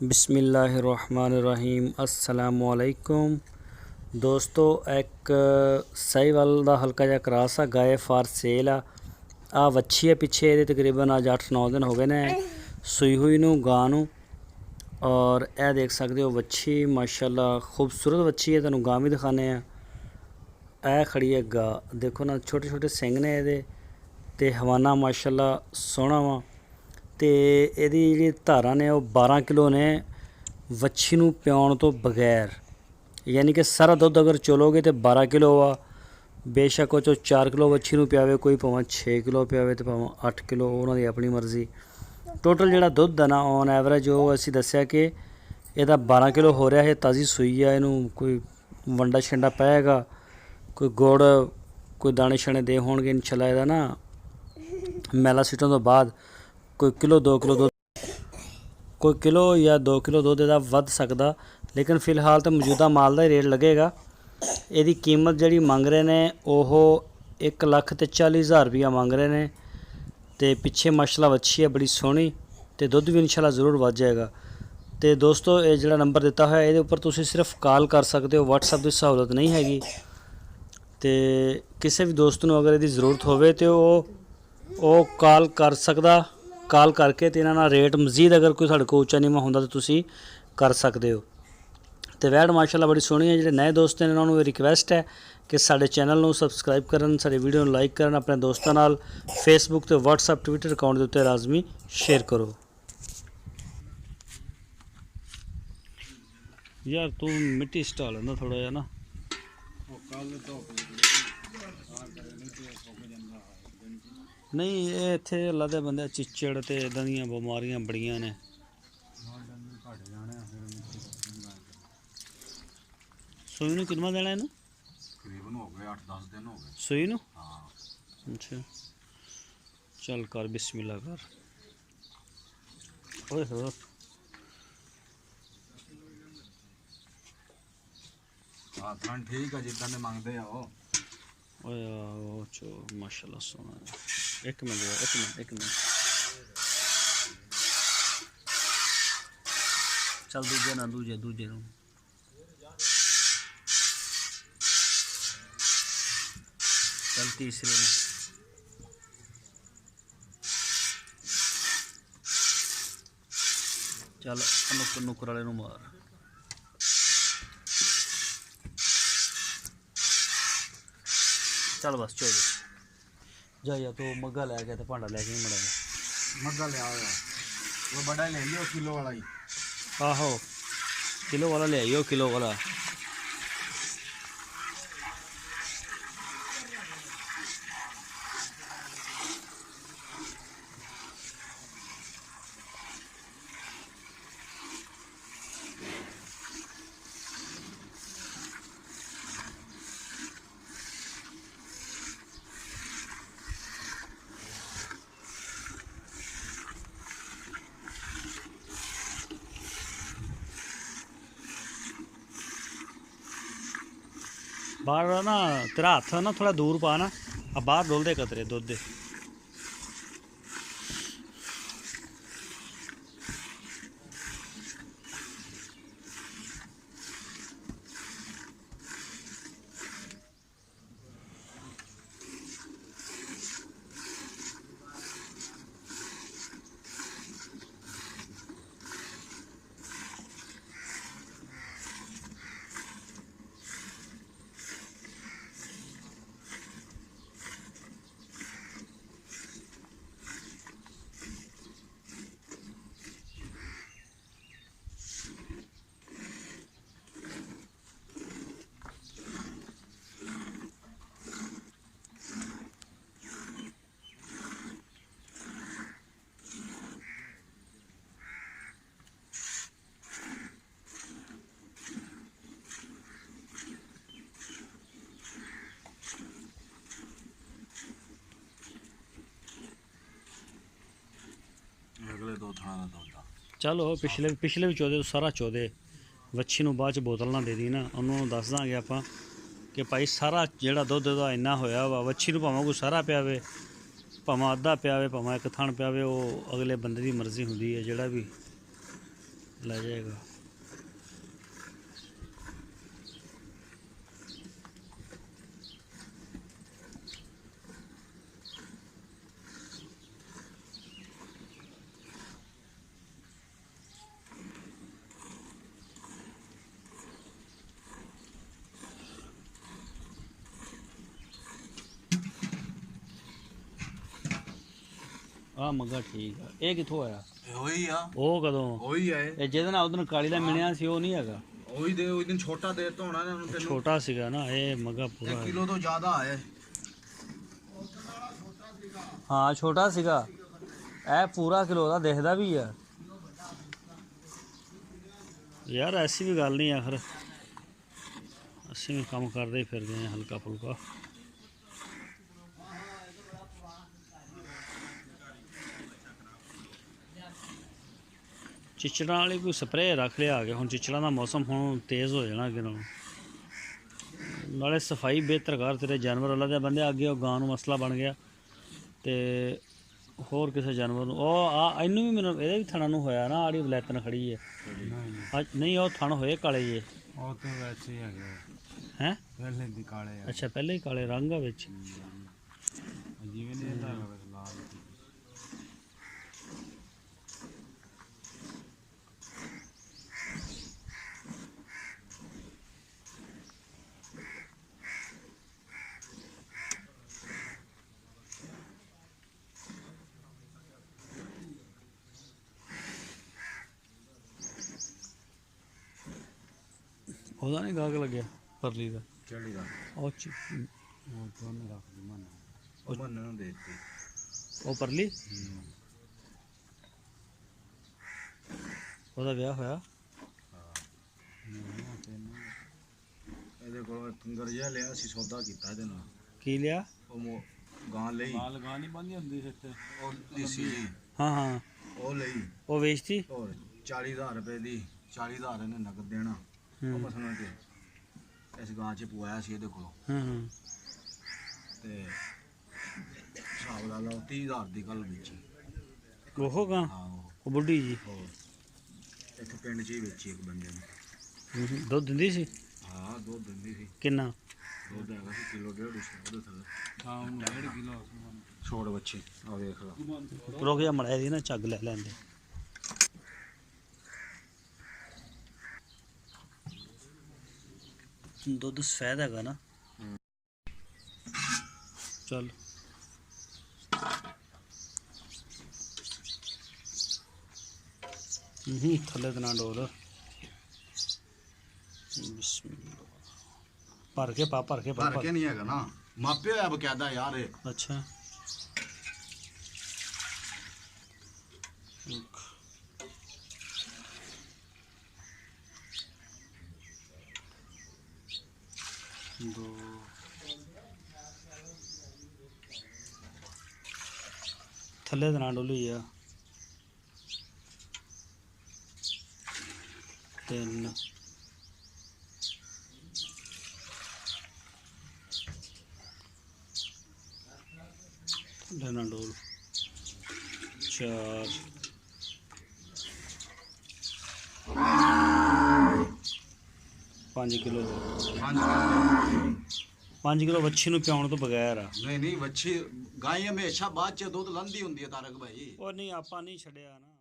بسم اللہ الرحمن الرحیم۔ السلام علیکم دوستو، ایک سہی وال دا ہلکا جا کراس گائے فار سیل آ وچھی ہے پیچھے یہ تقریباً آج 8-9 دن ہو گئے نے سوئی ہوئی نو گاہ نو، اور اے دیکھ سکتے ہو وچھی ماشاءاللہ خوبصورت وچھی ہے، تینوں گاہ بھی دکھانے ہیں۔ اے کھڑی ہے گاہ، دیکھو نا چھوٹے چھوٹے سنگ نے یہ تے حوانہ ماشاءاللہ سوہنا وا، تے ایدی جڑی دھاراں نے وہ 12 کلو نے وچھی نو پیاؤن تو بغیر، یعنی کہ سارا دودھ اگر چولو گے تو 12 کلو آ، بے شک وہ 4 کلو وچھی نو پیاوے، کوئی پاویں 6 کلو پیاوے تو پاویں 8 کلو، انہاں دی اپنی مرضی۔ ٹوٹل جڑا دودھ ہے نا آن ایوریج وہ اسی دسیا کہ یہ 12 کلو ہو رہا ہے، تازی سوئی ہے، اینوں کوئی ونڈا شنڈا پائے گا، کوئی گڑ کوئی دانے شانے دے ہون گے انشاءاللہ یہ نا میلا سٹن تو بعد کوئی کلو 2 کلو دودھ، کوئی کلو یا 2 کلو دودھ یہ ود سکتا، لیکن فی الحال تو موجودہ مال کا ریٹ لگے گا۔ یہ قیمت جڑی مانگ رہے ہیں وہ 1,40,000 روپیہ مانگ رہے ہیں، تے پیچھے ماشاءاللہ وچھی ہے بڑی سونی، تے دودھ بھی انشاءاللہ ضرور ود جائے گا۔ تے دوستو یہ جڑا نمبر دیتا ہے یہ اوپر تسی صرف کال کر سکتے ہو، واٹس ایپ کی سہولت نہیں ہے۔ تے کسی بھی دوست نو اگر یہ ضرورت ہوئے تو وہ کال کر سکتا، کال کر کے تے انہاں ریٹ مزید اگر کوئی ساڈے کو اونچا نیواں ہوندا تو تسی کر سکتے ہو۔ تے ویڈ ماشاءاللہ بڑی سونی ہے، جڑے نئے دوست ہیں انہاں نوں ریکویسٹ ہے کہ ساڈے چینل نوں سبسکرائب کرن، ساڈی ویڈیو نوں لائک کرن، اپنے دوستاں نال فیس بک تے واٹس ایپ ٹویٹر اکاؤنٹ دے اوتے لازمی شیئر کرو۔ یار تو مٹی سٹا لینا تھوڑا جا نا، نہیں یہ اتنے اللہ دے بندے چچڑ تے ادا دیاں بیماریاں بڑیاں نے۔ سوئی نو کتنا دینا ہے؟ تقریباً ہو گئے 8-10 دن ہو گئے سوئی نو؟ ہاں۔ اچھا چل کر بسم اللہ کر۔ اوئے ہو ہاں تھن ٹھیک ہے جتنا نے مانگتے ہیں وہ۔ اوہ چو ماشاءاللہ سونا ہے۔ ایک منٹ چل دوجے نہ دوجے نو چل تیسرے نو چل نکر والے نو مار۔ چل بس چو جا تو مگا لے گیا تو پانڈا لے کے نہیں مڑا گیا۔ مگا لیا ہوا وہ بڑا لے لیا کلو والا ہی۔ آہو کلو والا لے آئیو، کلو والا۔ باہر نا تیرا ہاتھ نا تھوڑا دور پا نا، اب باہر ڈول دے قطرے دودھ دے۔ اگلے دو تھانا دودھ چلو پچھلے بھی چودے تو سارا چودے وچھی نو بعد بوتل نہ دے دی نا، انہوں دس داں گے آپ کہ بھائی سارا جڑا دودھ دا اینا ہویا وا وچھی نو پاواں کوئی سارا پیاوے، پاواں ادھا پیاوے، پاواں ایک تھن پیاوے، وہ اگلے بندے دی مرضی ہوندی ہے، جڑا بھی ਲੈ ਜਾਏਗਾ। ਆ ਮੱਗਾ ਠੀਕ ਆ। ਇਹ ਕਿੱਥੋਂ ਆਇਆ? ਉਹੀ ਆ। ਉਹ ਕਦੋਂ? ਉਹੀ ਆ ਇਹ ਜਿਹਦੇ ਨਾਲ ਉਹਦਨ ਕਾਲੀ ਦਾ ਮਿਲਿਆ ਸੀ ਉਹ ਨਹੀਂ ਹੈਗਾ? ਉਹੀ ਦੇ ਉਹ ਦਿਨ ਛੋਟਾ ਦੇ ਧੋਣਾ ਨੇ ਉਹਨੂੰ। ਛੋਟਾ ਸੀਗਾ ਨਾ ਇਹ ਮੱਗਾ ਪੂਰਾ 1 ਕਿਲੋ ਤੋਂ ਜ਼ਿਆਦਾ ਆਇਆ। ਹਾਂ ਛੋਟਾ ਸੀਗਾ, ਇਹ ਪੂਰਾ ਕਿਲੋ ਦਾ ਦਿਖਦਾ ਵੀ ਆ ਯਾਰ। ਐਸੀ ਵੀ ਗੱਲ ਨਹੀਂ ਆਖਰ, ਅਸੀਂ ਵੀ ਕੰਮ ਕਰਦੇ ਹੀ ਫਿਰਦੇ ਹਾਂ ਹਲਕਾ ਫੁਲਕਾ। ਚਿਚੜਾਂ ਵਾਲੀ ਕੋਈ ਸਪਰੇਅ ਰੱਖ ਲਿਆ ਆ ਗਿਆ। ਹੁਣ ਚਿਚੜਾਂ ਦਾ ਮੌਸਮ ਹੁਣ ਤੇਜ਼ ਹੋ ਜਾਣਾ ਅੱਗੇ ਨਾਲੋਂ। ਨਾਲੇ ਸਫਾਈ ਬਿਹਤਰ ਕਰ, ਤੇਰੇ ਜਾਨਵਰ ਅੱਲਾ ਦੇ ਬੰਦੇ ਅੱਗੇ ਉਹ ਗਾਂ ਨੂੰ ਮਸਲਾ ਬਣ ਗਿਆ ਤੇ ਹੋਰ ਕਿਸੇ ਜਾਨਵਰ ਨੂੰ। ਉਹ ਆ ਇਹਨੂੰ ਵੀ ਮੈਨੂੰ ਇਹਦੇ ਵੀ ਥਣਾ ਨੂੰ ਹੋਇਆ ਨਾ, ਆੜੀ ਵਲੈਤਨ ਖੜੀ ਹੈ। ਨਹੀਂ ਉਹ ਥਣ ਹੋਏ ਕਾਲੇ ਜੇ। ਉਹ ਤਾਂ ਵੈਸੇ ਹੀ ਹੈਗੇ ਹੈ ਪਹਿਲੇ ਦੀ ਕਾਲੇ ਆ। ਅੱਛਾ ਪਹਿਲੇ ਹੀ ਕਾਲੇ ਰੰਗ ਆ ਵਿੱਚ। ਜਿਵੇਂ ਨਹੀਂ ਇਹਦਾ ਹੈਗਾ ਲਾਲ। ਉਹਦਾ ਨਹੀਂ ਗਾਹਕ ਲੱਗਿਆ ਪਰਲੀ ਦਾ? ਕਿਹੜੀ ਦਾ? ਉਹ ਤੋਂ ਨਹੀਂ ਰੱਖਦੀ ਮਨ। ਉਹ ਮਨ ਨੂੰ ਦੇ ਦਿੱਤੀ ਉਹ ਪਰਲੀ। ਉਹਦਾ ਵਿਆਹ ਹੋਇਆ? ਇਹਦੇ ਕੋਲ ਕੰਗਰ ਜਿਹਾ ਲਿਆ ਸੀ, ਸੌਦਾ ਕੀਤਾ ਇਹਦੇ ਨਾਲ। ਕੀ ਲਿਆ? ਉਹ ਗਾਂ ਲਈ। ਗਾਂ ਨਹੀਂ ਬੰਦੀ ਹੁੰਦੀ ਇੱਥੇ ਉਹ ਦੇਸੀ ਜੀ। ਹਾਂ ਹਾਂ ਉਹ ਲਈ। ਉਹ ਵੇਚਤੀ? ਹੋਰ 40,000 ਰੁਪਏ ਦੀ। 40,000 ਇਹਨੇ ਨਗਦ ਦੇਣਾ। ਉਹ ਮਸਲਾਂ ਤੇ ਇਸ ਗਾਂ 'ਚ ਪਵਾਇਆ ਸੀ ਇਹਦੇ ਕੋਲੋਂ। ਤੇ ਹਿਸਾਬ ਲਾ ਲਓ 30,000 ਦੀ ਗੱਲ ਵੇਚੀ। ਉਹ ਗਾਂ? ਹਾਂ ਉਹ ਬੁੱਢੀ ਜੀ? ਹੋਰ ਇੱਥੇ ਪਿੰਡ 'ਚ ਹੀ ਵੇਚੀ ਇੱਕ ਬੰਦੇ ਨੇ। ਦੁੱਧ ਦਿੰਦੀ ਸੀ? ਹਾਂ ਦੁੱਧ ਦਿੰਦੀ ਸੀ। ਕਿੰਨਾ ਦੁੱਧ ਹੈਗਾ ਸੀ ਕਿਲੋ 1.5 ਉਹਦੇ ਥੱਲੇ। ਹਾਂ 1.5 ਕਿਲੋ ਛੋੜ ਬੱਚੇ ਆ ਵੇਖ ਲਾ। ਰੁਕ ਜਾ ਮੜਿਆ ਦੀ ਨਾ ਝੱਗ ਲੈ ਲੈਂਦੇ। ਦੁੱਧ ਸਫੈਦ ਹੈਗਾ ਨਾ? ਚੱਲ ਥੱਲੇ ਤੇ ਨਾ ਡੋਲ। ਭਰ ਕੇ ਪਾ, ਭਰ ਕੇ ਪਾ। ਭਰ ਕੇ ਨਹੀਂ ਹੈਗਾ ਨਾ, ਮਾਪਿਆ ਹੋਇਆ ਬਕਾਇਦਾ ਯਾਰ ਇਹ। ਅੱਛਾ ਦੋ ਥੱਲੇ ਤੇ ਨਾ ਡੋਲੀ ਆ। 3 ਥੱਲੇ ਨਾ ਡੋਲ। 4 5 ਕਿਲੋ। 5 ਕਿਲੋ ਵੱਛੀ ਨੂੰ ਪਿਆਉਣ ਤੋਂ ਬਗੈਰ ਆ? ਨਹੀਂ ਵੱਛੀ ਗਾਂ ਹਮੇਸ਼ਾ ਬਾਅਦ ਚ ਦੁੱਧ ਲੰਦੀ ਹੁੰਦੀ ਹੈ ਤਾਰਕ ਭਾਈ। ਉਹ ਨਹੀਂ ਆਪਾਂ ਨਹੀਂ ਛੱਡਿਆ ਨਾ।